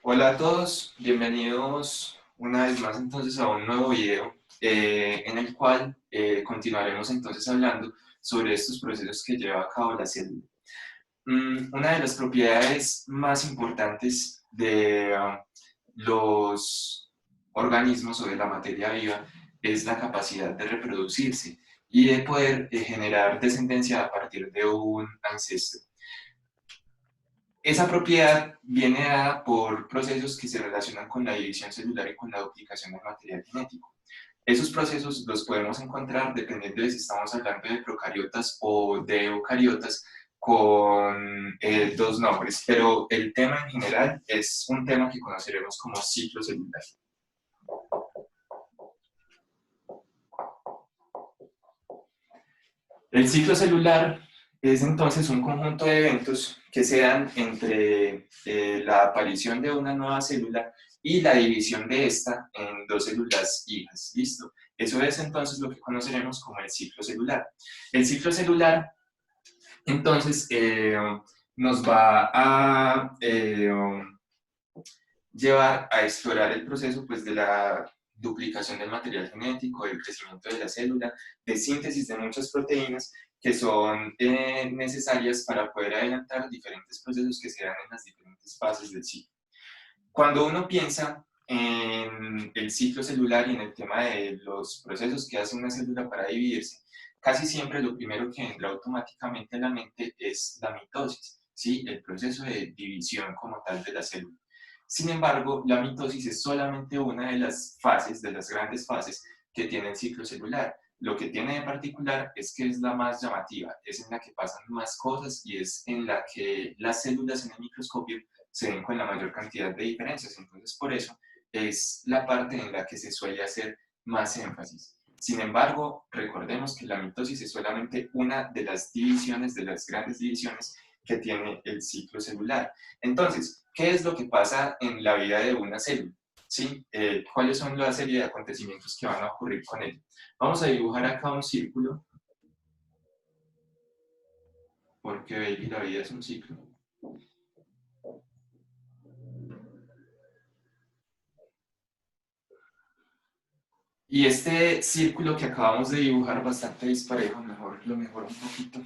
Hola a todos, bienvenidos una vez más entonces a un nuevo video en el cual continuaremos entonces hablando sobre estos procesos que lleva a cabo la célula. Una de las propiedades más importantes de los organismos o de la materia viva es la capacidad de reproducirse y de poder generar descendencia a partir de un ancestro. Esa propiedad viene dada por procesos que se relacionan con la división celular y con la duplicación del material genético. Esos procesos los podemos encontrar dependiendo de si estamos hablando de procariotas o de eucariotas con dos nombres, pero el tema en general es un tema que conoceremos como ciclo celular. El ciclo celular es entonces un conjunto de eventos que se dan entre la aparición de una nueva célula y la división de esta en dos células hijas. ¿Listo? Eso es entonces lo que conoceremos como el ciclo celular. El ciclo celular entonces nos va a llevar a explorar el proceso pues, de la duplicación del material genético, del crecimiento de la célula, de síntesis de muchas proteínas que son necesarias para poder adelantar diferentes procesos que se dan en las diferentes fases del ciclo. Cuando uno piensa en el ciclo celular y en el tema de los procesos que hace una célula para dividirse, casi siempre lo primero que entra automáticamente en la mente es la mitosis, ¿sí? El proceso de división como tal de la célula. Sin embargo, la mitosis es solamente una de las fases, de las grandes fases que tiene el ciclo celular. Lo que tiene de particular es que es la más llamativa, es en la que pasan más cosas y es en la que las células en el microscopio se ven con la mayor cantidad de diferencias. Entonces, por eso es la parte en la que se suele hacer más énfasis. Sin embargo, recordemos que la mitosis es solamente una de las divisiones, de las grandes divisiones que tiene el ciclo celular. Entonces, ¿qué es lo que pasa en la vida de una célula? ¿Sí? ¿Cuáles son la serie de acontecimientos que van a ocurrir con ella? Vamos a dibujar acá un círculo, porque baby, la vida es un ciclo. Y este círculo que acabamos de dibujar bastante disparejo, lo mejor un poquito.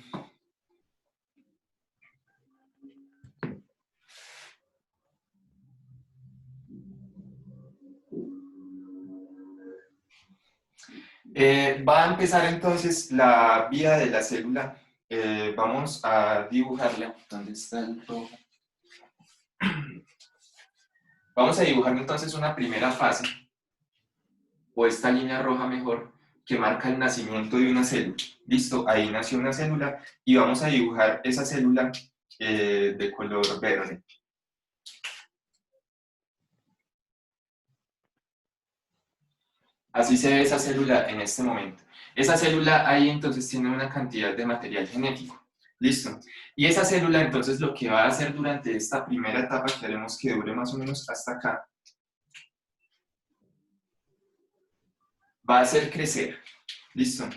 Va a empezar entonces la vida de la célula. Vamos a dibujarla. ¿Dónde está el rojo? Vamos a dibujar entonces una primera fase, o esta línea roja mejor, que marca el nacimiento de una célula. Listo, ahí nació una célula y vamos a dibujar esa célula de color verde. Así se ve esa célula en este momento. Esa célula ahí entonces tiene una cantidad de material genético. Listo. Y esa célula entonces lo que va a hacer durante esta primera etapa que haremos que dure más o menos hasta acá, va a hacer crecer. Listo.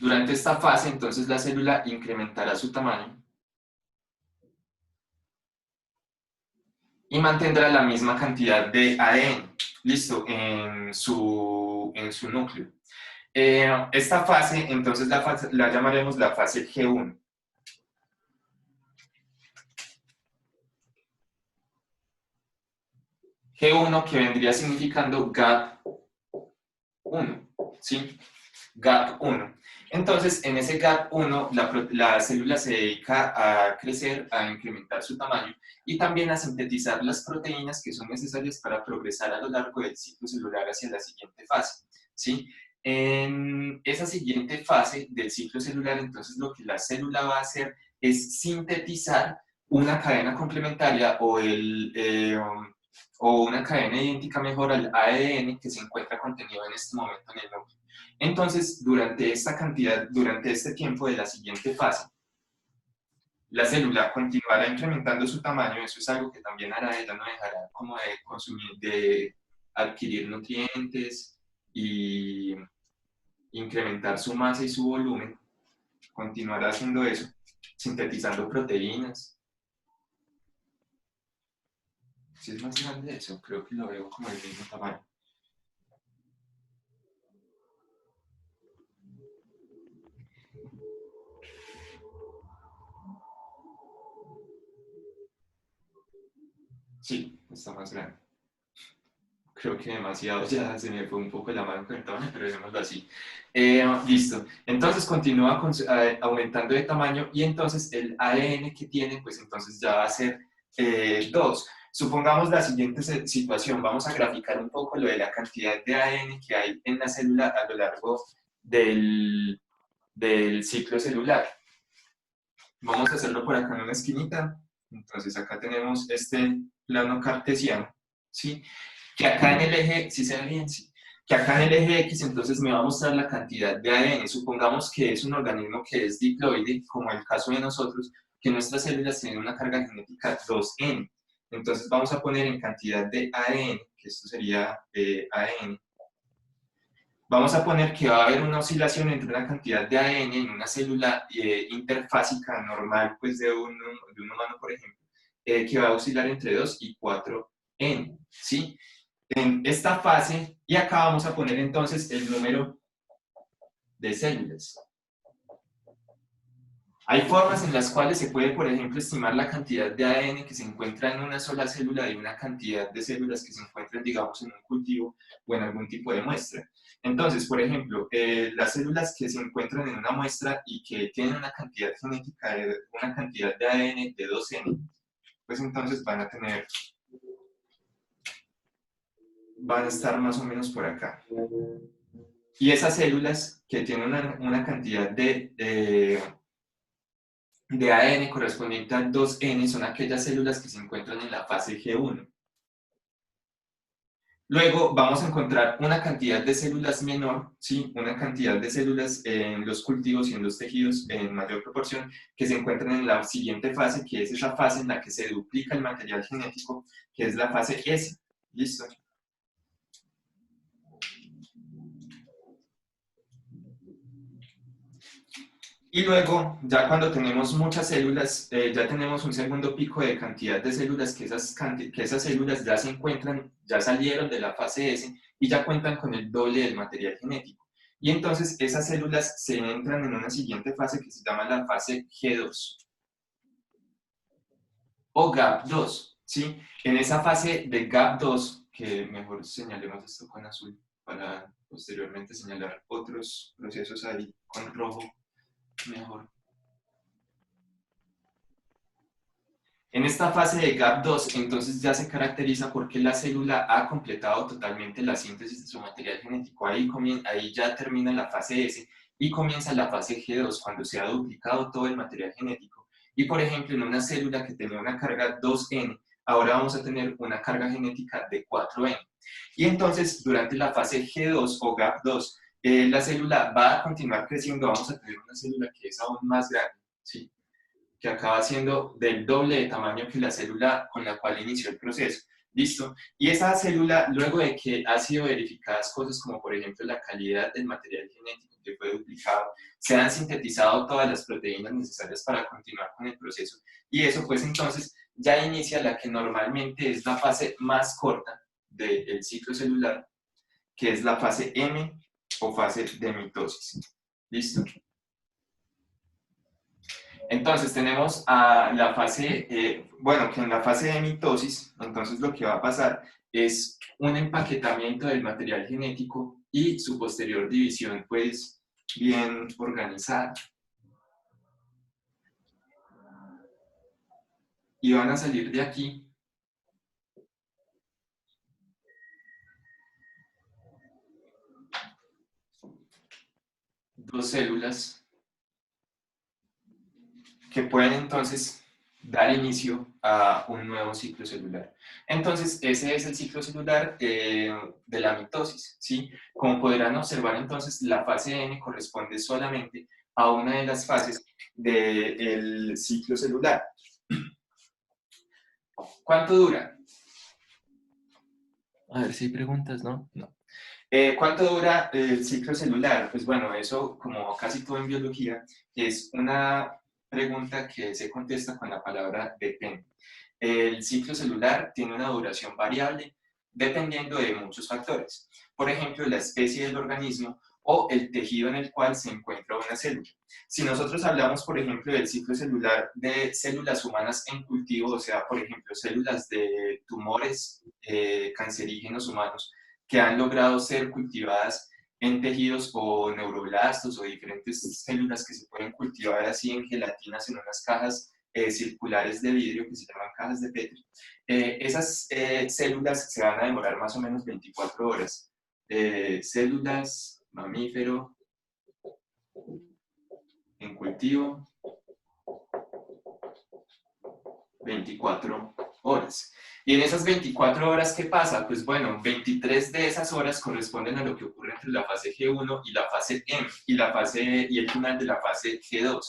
Durante esta fase entonces la célula incrementará su tamaño y mantendrá la misma cantidad de ADN. Listo. En su núcleo. Esta fase entonces la llamaremos la fase G1. G1 que vendría significando gap 1, ¿sí? Gap 1. Entonces, en ese gap 1, la célula se dedica a crecer, a incrementar su tamaño y también a sintetizar las proteínas que son necesarias para progresar a lo largo del ciclo celular hacia la siguiente fase, ¿sí? En esa siguiente fase del ciclo celular, entonces lo que la célula va a hacer es sintetizar una cadena complementaria o una cadena idéntica mejor al ADN que se encuentra contenido en este momento en el núcleo. Entonces, durante este tiempo de la siguiente fase, la célula continuará incrementando su tamaño, eso es algo que también hará, ella no dejará como de consumir, de adquirir nutrientes y incrementar su masa y su volumen, continuará haciendo eso, sintetizando proteínas. Si es más grande eso, creo que lo veo como el mismo tamaño. Sí, está más grande. Creo que demasiado, ya se me fue un poco la mano con el tamaño, pero dejémoslo así. Listo. Entonces continúa aumentando de tamaño y entonces el ADN que tiene, pues entonces ya va a ser 2. Supongamos la siguiente situación. Vamos a graficar un poco lo de la cantidad de ADN que hay en la célula a lo largo del ciclo celular. Vamos a hacerlo por acá en una esquinita. Entonces acá tenemos este plano cartesiano, ¿sí? Que acá en el eje, si se ve bien, sí, que acá en el eje X entonces me va a mostrar la cantidad de ADN. Supongamos que es un organismo que es diploide, como el caso de nosotros, que nuestras células tienen una carga genética 2N. Entonces vamos a poner en cantidad de ADN, que esto sería ADN. Vamos a poner que va a haber una oscilación entre una cantidad de ADN en una célula interfásica normal, pues de un humano, por ejemplo, que va a oscilar entre 2 y 4N, ¿sí? En esta fase, y acá vamos a poner entonces el número de células. Hay formas en las cuales se puede, por ejemplo, estimar la cantidad de ADN que se encuentra en una sola célula y una cantidad de células que se encuentran, digamos, en un cultivo o en algún tipo de muestra. Entonces, por ejemplo, las células que se encuentran en una muestra y que tienen una cantidad genética, una cantidad de ADN de 2N, pues entonces van a estar más o menos por acá. Y esas células que tienen una cantidad de ADN correspondiente a 2N son aquellas células que se encuentran en la fase G1. Luego vamos a encontrar una cantidad de células menor, ¿sí? Una cantidad de células en los cultivos y en los tejidos en mayor proporción que se encuentran en la siguiente fase, que es esa fase en la que se duplica el material genético, que es la fase S. ¿Listo? Y luego, ya cuando tenemos muchas células, ya tenemos un segundo pico de cantidad de células, que esas células ya se encuentran, ya salieron de la fase S y ya cuentan con el doble del material genético. Y entonces esas células se entran en una siguiente fase que se llama la fase G2 o GAP2, ¿sí? En esa fase de GAP2, que mejor señalemos esto con azul para posteriormente señalar otros procesos ahí con rojo, mejor. En esta fase de GAP2, entonces ya se caracteriza porque la célula ha completado totalmente la síntesis de su material genético. Ahí ya termina la fase S y comienza la fase G2, cuando se ha duplicado todo el material genético. Y por ejemplo, en una célula que tenía una carga 2N, ahora vamos a tener una carga genética de 4N. Y entonces, durante la fase G2 o GAP2, la célula va a continuar creciendo, vamos a tener una célula que es aún más grande, ¿sí? Que acaba siendo del doble de tamaño que la célula con la cual inició el proceso. ¿Listo? Y esa célula, luego de que ha sido verificadas cosas como por ejemplo la calidad del material genético que fue duplicado, se han sintetizado todas las proteínas necesarias para continuar con el proceso. Y eso pues entonces ya inicia la que normalmente es la fase más corta del ciclo celular, que es la fase M o fase de mitosis. ¿Listo? Entonces tenemos a la fase, bueno, que en la fase de mitosis, entonces lo que va a pasar es un empaquetamiento del material genético y su posterior división, pues, bien organizada. Y van a salir de aquí dos células que pueden entonces dar inicio a un nuevo ciclo celular. Entonces, ese es el ciclo celular de la mitosis, ¿sí? Como podrán observar, entonces, la fase N corresponde solamente a una de las fases del ciclo celular. ¿Cuánto dura? A ver si hay preguntas, ¿no? No. ¿Cuánto dura el ciclo celular? Pues bueno, eso, como casi todo en biología, es una pregunta que se contesta con la palabra depende. El ciclo celular tiene una duración variable dependiendo de muchos factores. Por ejemplo, la especie del organismo o el tejido en el cual se encuentra una célula. Si nosotros hablamos, por ejemplo, del ciclo celular de células humanas en cultivo, o sea, por ejemplo, células de tumores cancerígenos humanos, que han logrado ser cultivadas en tejidos o neuroblastos o diferentes células que se pueden cultivar así en gelatinas en unas cajas circulares de vidrio que se llaman cajas de Petri. Esas células se van a demorar más o menos 24 horas. Células, mamífero, en cultivo, 24 horas. Y en esas 24 horas, ¿qué pasa? Pues bueno, 23 de esas horas corresponden a lo que ocurre entre la fase G1 y la fase M y el final de la fase G2,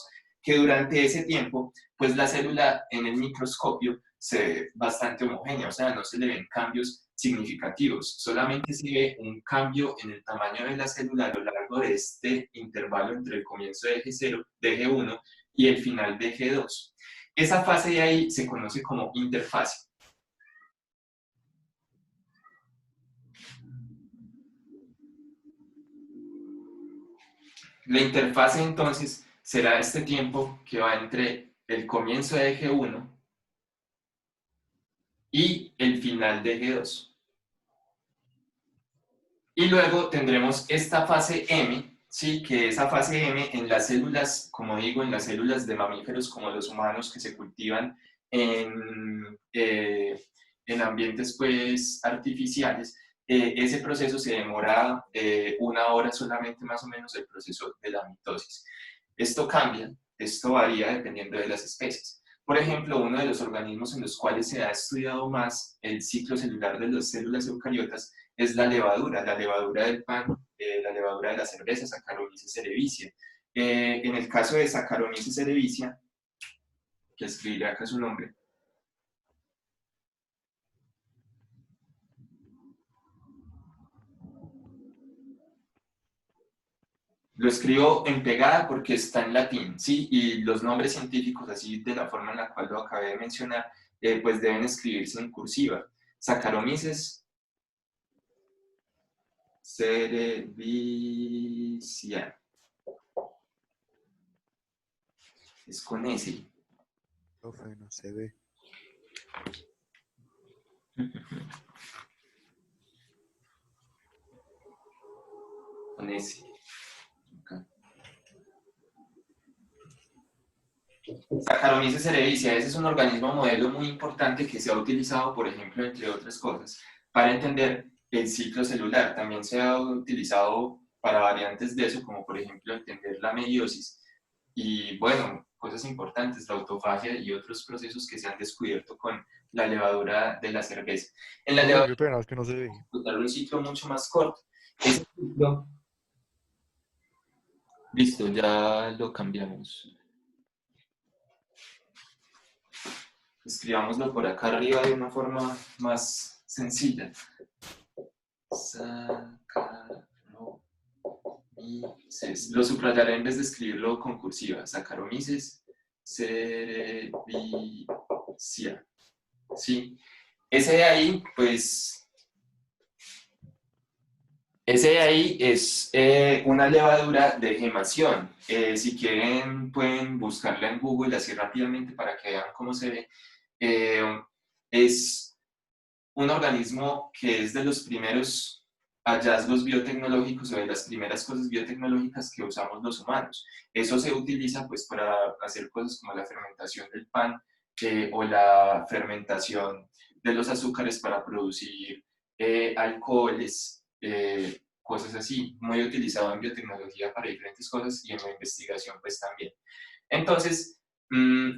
que durante ese tiempo, pues la célula en el microscopio se ve bastante homogénea, o sea, no se le ven cambios significativos, solamente se ve un cambio en el tamaño de la célula a lo largo de este intervalo entre el comienzo de G0, de G1 y el final de G2. Esa fase de ahí se conoce como interfase. La interfase entonces será este tiempo que va entre el comienzo de G1 y el final de G2. Y luego tendremos esta fase M, ¿sí? Que esa fase M en las células, como digo, en las células de mamíferos como los humanos que se cultivan en ambientes pues, artificiales, ese proceso se demora 1 hora solamente más o menos el proceso de la mitosis. Esto cambia, esto varía dependiendo de las especies. Por ejemplo, uno de los organismos en los cuales se ha estudiado más el ciclo celular de las células eucariotas es la levadura del pan, la levadura de la cerveza, Saccharomyces cerevisiae. En el caso de Saccharomyces cerevisiae, que escribiré acá su nombre, lo escribo en pegada porque está en latín, ¿sí? Y los nombres científicos, así de la forma en la cual lo acabé de mencionar, pues deben escribirse en cursiva. Saccharomyces cerevisiae. Es con S. Profe, no se ve. Con S. Saccharomyces cerevisiae, ese es un organismo modelo muy importante que se ha utilizado, por ejemplo, entre otras cosas, para entender el ciclo celular. También se ha utilizado para variantes de eso, como por ejemplo entender la meiosis y, bueno, cosas importantes, la autofagia y otros procesos que se han descubierto con la levadura de la cerveza. En la Profe, levadura qué pena, es que no se ve. un ciclo mucho más corto. Ese ciclo, listo, ya lo cambiamos. Escribámoslo por acá arriba de una forma más sencilla. Saccharomyces. Lo subrayaré en vez de escribirlo con cursiva. Saccharomyces cerevisiae. ¿Sí? Ese de ahí, pues, ese de ahí es una levadura de gemación. Si quieren, pueden buscarla en Google así rápidamente para que vean cómo se ve. Es un organismo que es de los primeros hallazgos biotecnológicos o de las primeras cosas biotecnológicas que usamos los humanos. Eso se utiliza pues para hacer cosas como la fermentación del pan o la fermentación de los azúcares para producir alcoholes, cosas así, muy utilizado en biotecnología para diferentes cosas y en la investigación pues también. Entonces,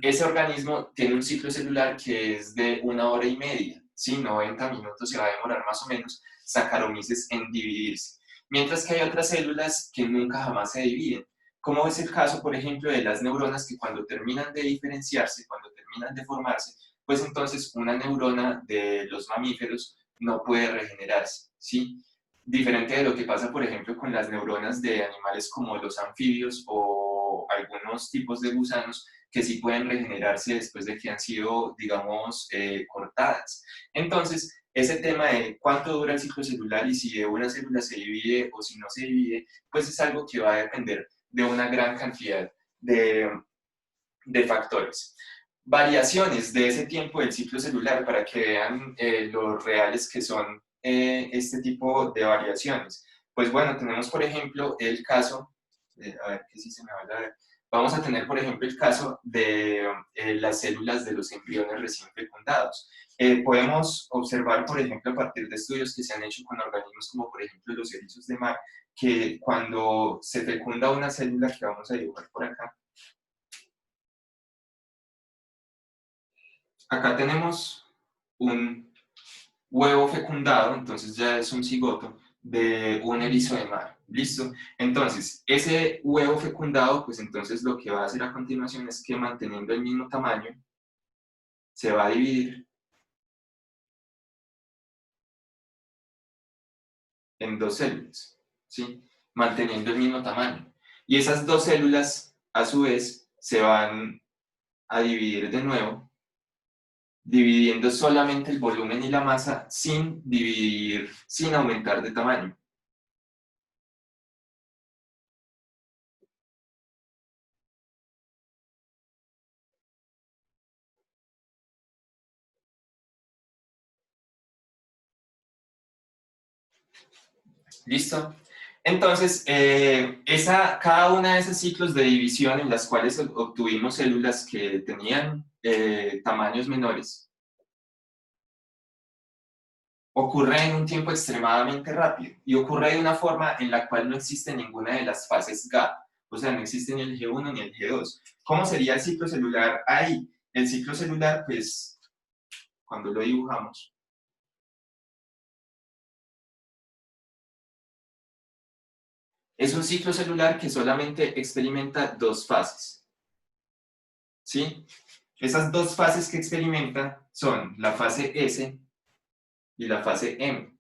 ese organismo tiene un ciclo celular que es de 1 hora y media, ¿sí? 90 minutos se va a demorar más o menos Saccharomyces en dividirse. Mientras que hay otras células que nunca jamás se dividen, como es el caso, por ejemplo, de las neuronas que cuando terminan de diferenciarse, cuando terminan de formarse, pues entonces una neurona de los mamíferos no puede regenerarse, ¿sí? diferente de lo que pasa, por ejemplo, con las neuronas de animales como los anfibios o algunos tipos de gusanos que sí pueden regenerarse después de que han sido, digamos, cortadas. Entonces, ese tema de cuánto dura el ciclo celular y si de una célula se divide o si no se divide, pues es algo que va a depender de una gran cantidad de factores. Variaciones de ese tiempo del ciclo celular para que vean los reales que son este tipo de variaciones. Pues bueno, tenemos por ejemplo el caso, a ver que si se me va a ver, vamos a tener por ejemplo el caso de las células de los embriones recién fecundados. Podemos observar por ejemplo a partir de estudios que se han hecho con organismos como por ejemplo los erizos de mar, que cuando se fecunda una célula que vamos a dibujar por acá, acá tenemos un huevo fecundado, entonces ya es un cigoto de un erizo de mar. ¿Listo? Entonces, ese huevo fecundado, pues entonces lo que va a hacer a continuación es que manteniendo el mismo tamaño, se va a dividir en dos células, ¿sí? Manteniendo el mismo tamaño. Y esas dos células, a su vez, se van a dividir de nuevo dividiendo solamente el volumen y la masa sin dividir, sin aumentar de tamaño. ¿Listo? Entonces, cada una de esos ciclos de división en las cuales obtuvimos células que tenían tamaños menores, ocurre en un tiempo extremadamente rápido y ocurre de una forma en la cual no existe ninguna de las fases gap, o sea, no existe ni el G1 ni el G2. ¿Cómo sería el ciclo celular ahí? El ciclo celular, pues, cuando lo dibujamos, es un ciclo celular que solamente experimenta dos fases, ¿sí? Esas dos fases que experimenta son la fase S y la fase M.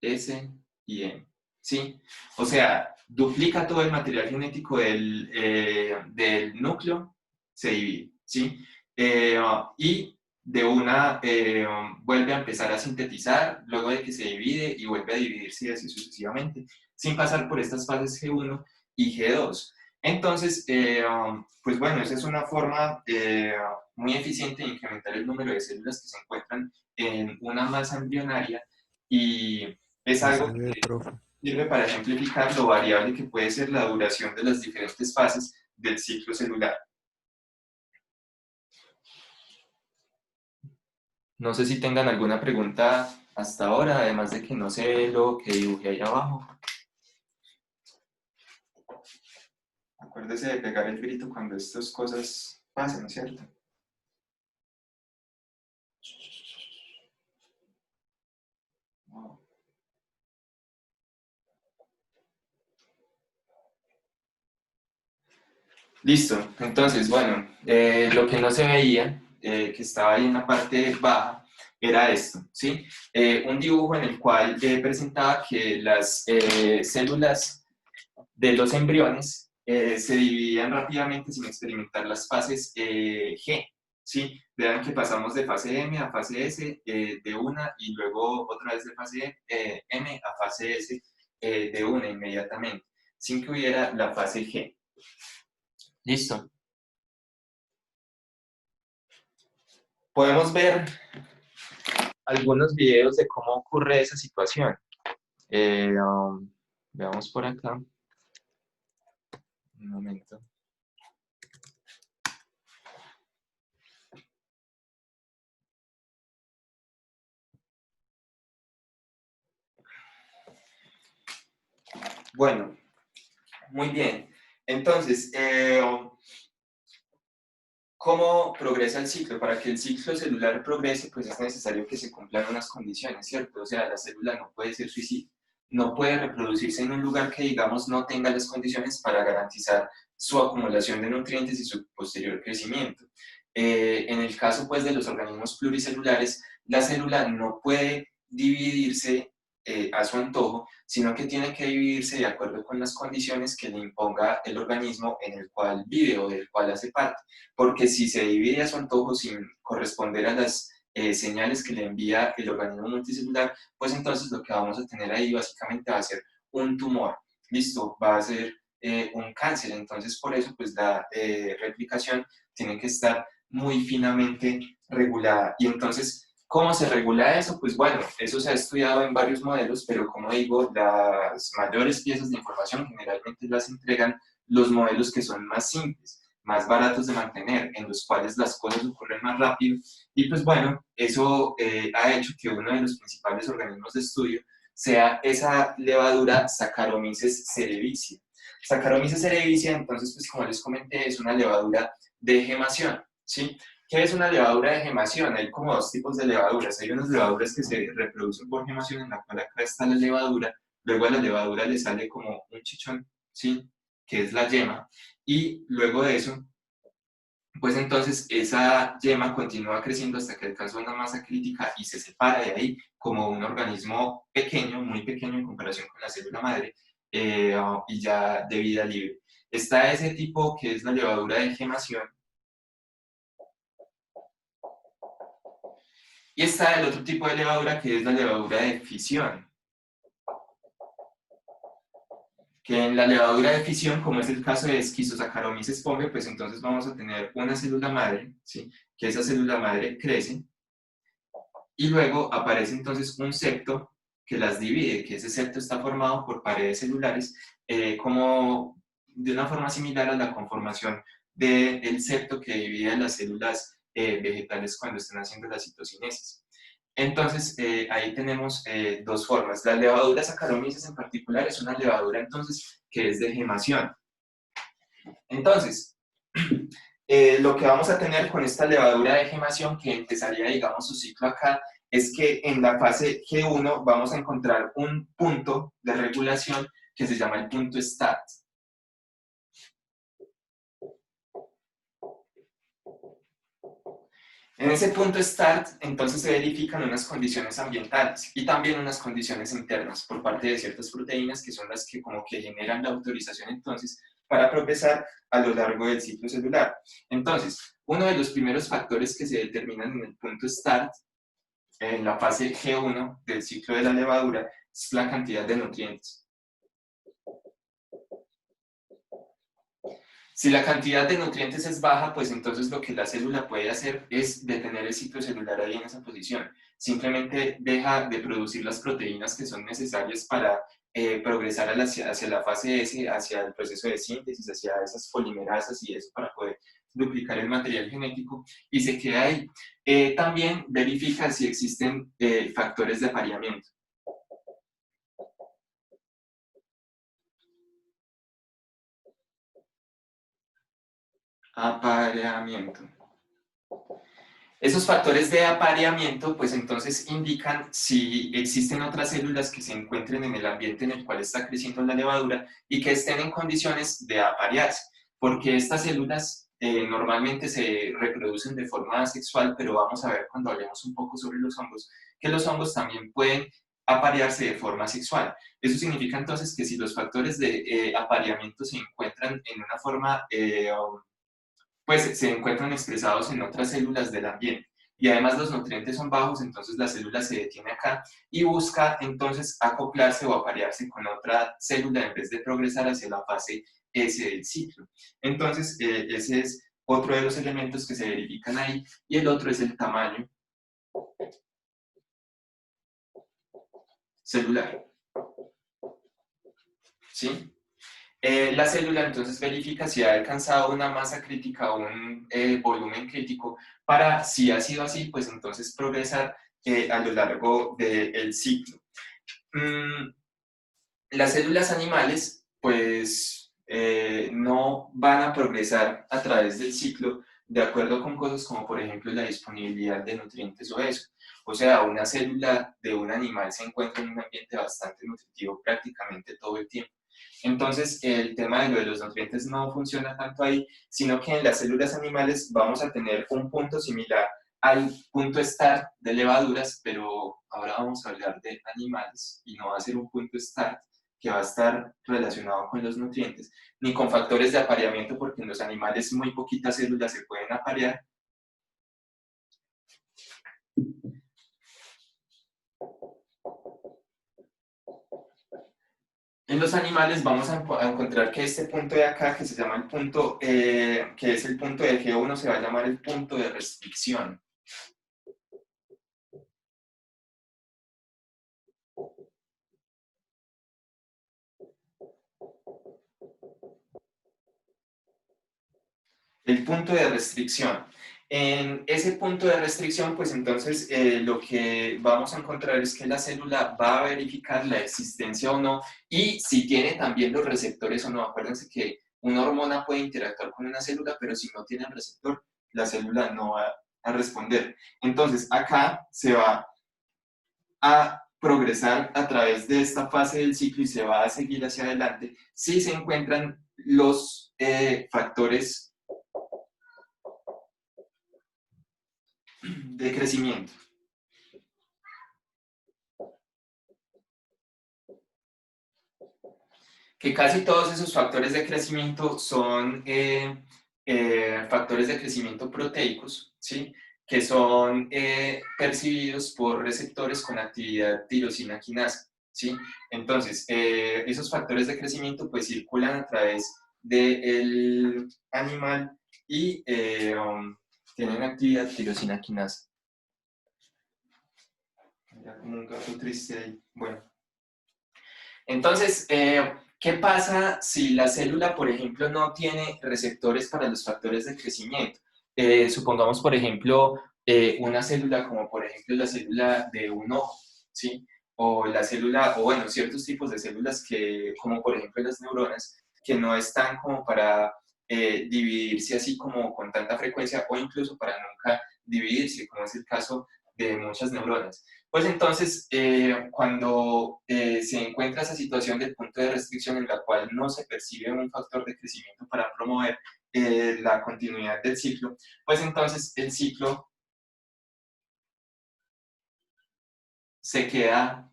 S y M. ¿Sí? O sea, duplica todo el material genético del núcleo, se divide. ¿Sí? Y de una vuelve a empezar a sintetizar luego de que se divide y vuelve a dividirse y así sucesivamente, sin pasar por estas fases G1 y G2. Entonces, pues bueno, esa es una forma muy eficiente de incrementar el número de células que se encuentran en una masa embrionaria y es No se algo ve, que profe. sirve para ejemplificar lo variable que puede ser la duración de las diferentes fases del ciclo celular. No sé si tengan alguna pregunta hasta ahora, además de que no se ve lo que dibujé ahí abajo. Acuérdese de pegar el grito cuando estas cosas pasen, ¿cierto? Wow. Listo, entonces, bueno, lo que no se veía, que estaba ahí en la parte baja, era esto, ¿sí? Un dibujo en el cual presentaba que las células de los embriones se dividían rápidamente sin experimentar las fases G, ¿sí? Vean que pasamos de fase M a fase S de una y luego otra vez de fase M a fase S de una inmediatamente, sin que hubiera la fase G. Listo. Podemos ver algunos videos de cómo ocurre esa situación. Veamos por acá. Un momento. Bueno, muy bien. Entonces, ¿cómo progresa el ciclo? Para que el ciclo celular progrese, pues es necesario que se cumplan unas condiciones, ¿cierto? O sea, la célula no puede ser suicida, no puede reproducirse en un lugar que, digamos, no tenga las condiciones para garantizar su acumulación de nutrientes y su posterior crecimiento. En el caso, pues, de los organismos pluricelulares, la célula no puede dividirse a su antojo, sino que tiene que dividirse de acuerdo con las condiciones que le imponga el organismo en el cual vive o del cual hace parte. Porque si se divide a su antojo sin corresponder a las señales que le envía el organismo multicelular, pues entonces lo que vamos a tener ahí básicamente va a ser un tumor. Listo, va a ser un cáncer. Entonces, por eso, pues la replicación tiene que estar muy finamente regulada. Y entonces, ¿cómo se regula eso? Pues bueno, eso se ha estudiado en varios modelos, pero como digo, las mayores piezas de información generalmente las entregan los modelos que son más simples, más baratos de mantener, en los cuales las cosas ocurren más rápido. Y pues bueno, eso ha hecho que uno de los principales organismos de estudio sea esa levadura Saccharomyces cerevisiae. Saccharomyces cerevisiae, entonces, pues como les comenté, es una levadura de gemación, ¿sí? ¿Qué es una levadura de gemación? Hay como dos tipos de levaduras. Hay unas levaduras que se reproducen por gemación, en la cual acá está la levadura, luego a la levadura le sale como un chichón, ¿sí? Que es la yema, y luego de eso, pues entonces esa yema continúa creciendo hasta que alcanza una masa crítica y se separa de ahí como un organismo pequeño, muy pequeño en comparación con la célula madre, y ya de vida libre. Está ese tipo que es la levadura de gemación, y está el otro tipo de levadura que es la levadura de fisión, que en la levadura de fisión, como es el caso de Schizosaccharomyces pombe, pues entonces vamos a tener una célula madre, ¿sí? Que esa célula madre crece, y luego aparece entonces un septo que las divide, que ese septo está formado por paredes celulares, como de una forma similar a la conformación del septo que divide las células vegetales cuando están haciendo la citocinesis. Entonces, ahí tenemos dos formas. La levadura Saccharomyces en particular es una levadura entonces que es de gemación. Entonces, lo que vamos a tener con esta levadura de gemación, que empezaría, digamos, su ciclo acá, es que en la fase G1 vamos a encontrar un punto de regulación que se llama el punto START. En ese punto START, entonces se verifican unas condiciones ambientales y también unas condiciones internas por parte de ciertas proteínas que son las que como que generan la autorización entonces para progresar a lo largo del ciclo celular. Entonces, uno de los primeros factores que se determinan en el punto START, en la fase G1 del ciclo de la levadura, es la cantidad de nutrientes. Si la cantidad de nutrientes es baja, pues entonces lo que la célula puede hacer es detener el ciclo celular ahí en esa posición. Simplemente deja de producir las proteínas que son necesarias para progresar hacia la fase S, hacia el proceso de síntesis, hacia esas polimerasas y eso para poder duplicar el material genético y se queda ahí. También verifica si existen factores de apareamiento. Apareamiento. Esos factores de apareamiento, pues entonces indican si existen otras células que se encuentren en el ambiente en el cual está creciendo la levadura y que estén en condiciones de aparearse, porque estas células normalmente se reproducen de forma asexual, pero vamos a ver cuando hablemos un poco sobre los hongos, que los hongos también pueden aparearse de forma sexual. Eso significa entonces que si los factores de apareamiento se encuentran en una forma pues se encuentran expresados en otras células del ambiente. Y además los nutrientes son bajos, entonces la célula se detiene acá y busca entonces acoplarse o aparearse con otra célula en vez de progresar hacia la fase S del ciclo. Entonces, ese es otro de los elementos que se verifican ahí, y el otro es el tamaño celular. ¿Sí? La célula entonces verifica si ha alcanzado una masa crítica o un volumen crítico para, si ha sido así, pues entonces progresar a lo largo del ciclo. Las células animales pues no van a progresar a través del ciclo de acuerdo con cosas como por ejemplo la disponibilidad de nutrientes o eso. O sea, una célula de un animal se encuentra en un ambiente bastante nutritivo prácticamente todo el tiempo. Entonces, el tema de lo de los nutrientes no funciona tanto ahí, sino que en las células animales vamos a tener un punto similar al punto start de levaduras, pero ahora vamos a hablar de animales y no va a ser un punto start que va a estar relacionado con los nutrientes, ni con factores de apareamiento, porque en los animales muy poquitas células se pueden aparear. En los animales vamos a encontrar que este punto de acá, que se llama el punto, que es el punto de G1, se va a llamar el punto de restricción. El punto de restricción. En ese punto de restricción, pues entonces lo que vamos a encontrar es que la célula va a verificar la existencia o no y si tiene también los receptores o no. Acuérdense que una hormona puede interactuar con una célula, pero si no tiene el receptor, la célula no va a responder. Entonces acá se va a progresar a través de esta fase del ciclo y se va a seguir hacia adelante si se encuentran los factores de crecimiento. Que casi todos esos factores de crecimiento son factores de crecimiento proteicos, ¿sí? Que son percibidos por receptores con actividad tirosina quinasa, ¿sí? Entonces, esos factores de crecimiento pues circulan a través del animal y tienen actividad tirosina quinasa. Mira como un gato triste ahí. Bueno. Entonces, ¿qué pasa si la célula, por ejemplo, no tiene receptores para los factores de crecimiento? Supongamos, por ejemplo, una célula como, por ejemplo, la célula de un ojo, ¿sí? O la célula, o bueno, ciertos tipos de células que, como por ejemplo las neuronas, que no están como para dividirse así como con tanta frecuencia o incluso para nunca dividirse, como es el caso de muchas neuronas. Pues entonces, cuando se encuentra esa situación del punto de restricción en la cual no se percibe un factor de crecimiento para promover la continuidad del ciclo, pues entonces el ciclo se queda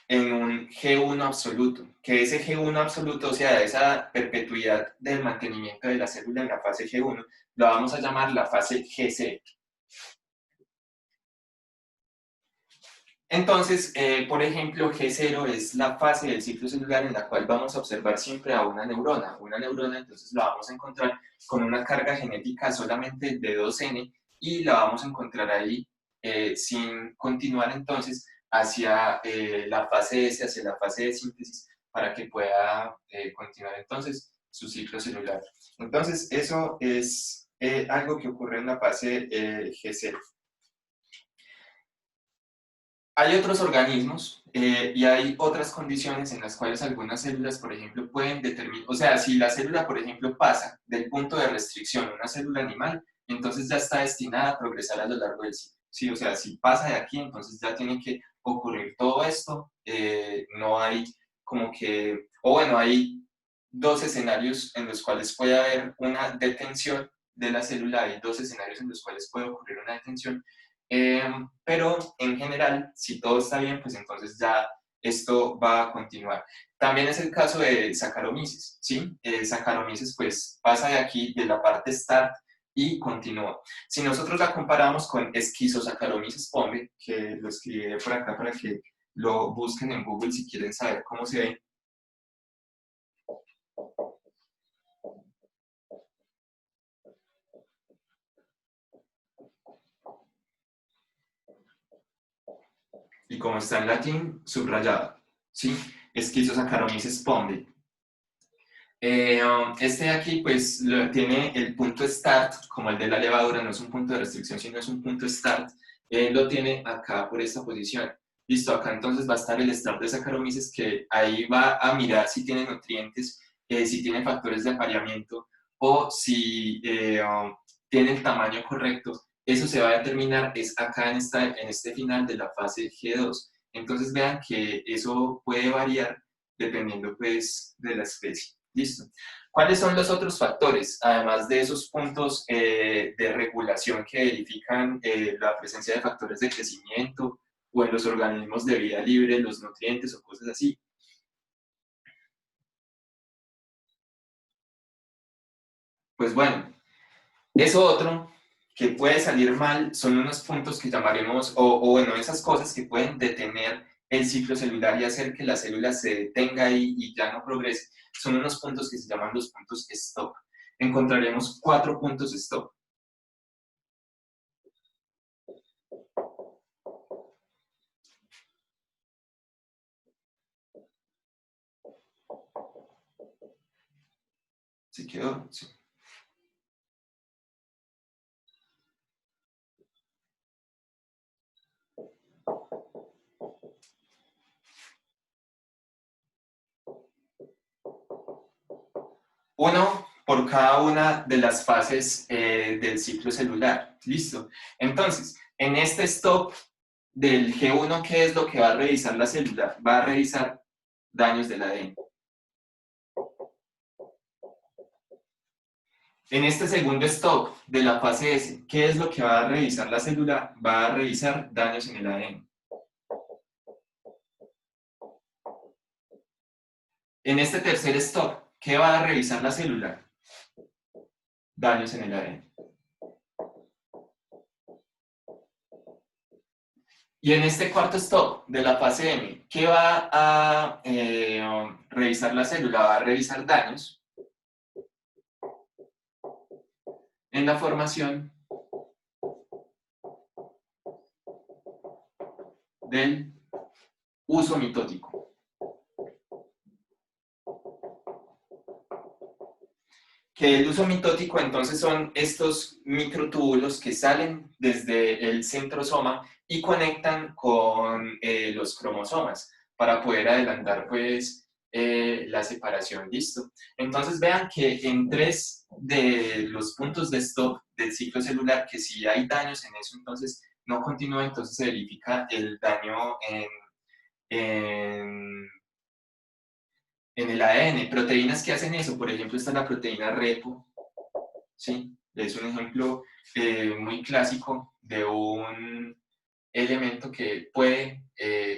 en un G1 absoluto, que ese G1 absoluto, o sea, esa perpetuidad del mantenimiento de la célula en la fase G1, lo vamos a llamar la fase G0. Entonces, por ejemplo, G0 es la fase del ciclo celular en la cual vamos a observar siempre a una neurona. Una neurona, entonces, la vamos a encontrar con una carga genética solamente de 2N y la vamos a encontrar ahí sin continuar entonces hacia la fase S, hacia la fase de síntesis, para que pueda continuar entonces su ciclo celular. Entonces, eso es algo que ocurre en la fase G0. Hay otros organismos y hay otras condiciones en las cuales algunas células, por ejemplo, pueden determinar, o sea, si la célula, por ejemplo, pasa del punto de restricción, una célula animal, entonces ya está destinada a progresar a lo largo del ciclo. Sí, o sea, si pasa de aquí, entonces ya tiene que ocurrir todo esto. No hay como que, o bueno, hay dos escenarios en los cuales puede haber una detención de la célula, hay dos escenarios en los cuales puede ocurrir una detención. Pero en general, si todo está bien, pues entonces ya esto va a continuar. También es el caso de Saccharomyces, ¿sí? Saccharomyces pues pasa de aquí, de la parte start y continúa. Si nosotros la comparamos con Schizosaccharomyces pombe, que lo escribí por acá para que lo busquen en Google si quieren saber cómo se ve. Y como está en latín, subrayado, ¿sí? Schizosaccharomyces pombe. Este de aquí pues tiene el punto start, como el de la levadura, no es un punto de restricción, sino es un punto start, lo tiene acá por esta posición. Listo, acá entonces va a estar el start de Saccharomyces que ahí va a mirar si tiene nutrientes, si tiene factores de apareamiento o si tiene el tamaño correcto. Eso se va a determinar es acá en este final de la fase G2. Entonces vean que eso puede variar dependiendo pues de la especie. Listo. ¿Cuáles son los otros factores, además de esos puntos de regulación que verifican la presencia de factores de crecimiento o en los organismos de vida libre, los nutrientes o cosas así? Pues bueno, eso otro que puede salir mal son unos puntos que llamaremos, o bueno, esas cosas que pueden detener el ciclo celular y hacer que la célula se detenga ahí y ya no progrese, son unos puntos que se llaman los puntos stop. Encontraremos 4 puntos stop. ¿Se quedó? Sí. Uno por cada una de las fases del ciclo celular. Listo. Entonces, en este stop del G1, ¿qué es lo que va a revisar la célula? Va a revisar daños del ADN. En este segundo stop de la fase S, ¿qué es lo que va a revisar la célula? Va a revisar daños en el ADN. En este tercer stop, ¿qué va a revisar la célula? Daños en el ADN. Y en este cuarto stop de la fase M, ¿qué va a revisar la célula? Va a revisar daños en la formación del uso mitótico. Que el uso mitótico entonces son estos microtúbulos que salen desde el centrosoma y conectan con los cromosomas para poder adelantar pues la separación, listo. Entonces vean que en 3 de los puntos de stop del ciclo celular, que si hay daños en eso, entonces no continúa, entonces se verifica el daño en en el ADN. Proteínas que hacen eso, por ejemplo, está la proteína repo, ¿sí? Es un ejemplo muy clásico de un elemento que puede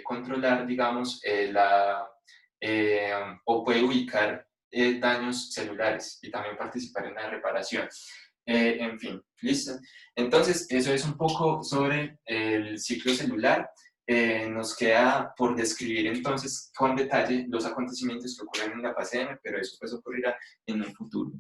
controlar, digamos, o puede ubicar daños celulares y también participar en la reparación. En fin, listo. Entonces, eso es un poco sobre el ciclo celular. Nos queda por describir entonces con detalle los acontecimientos que ocurren en la fase M, pero eso pues ocurrirá en un futuro.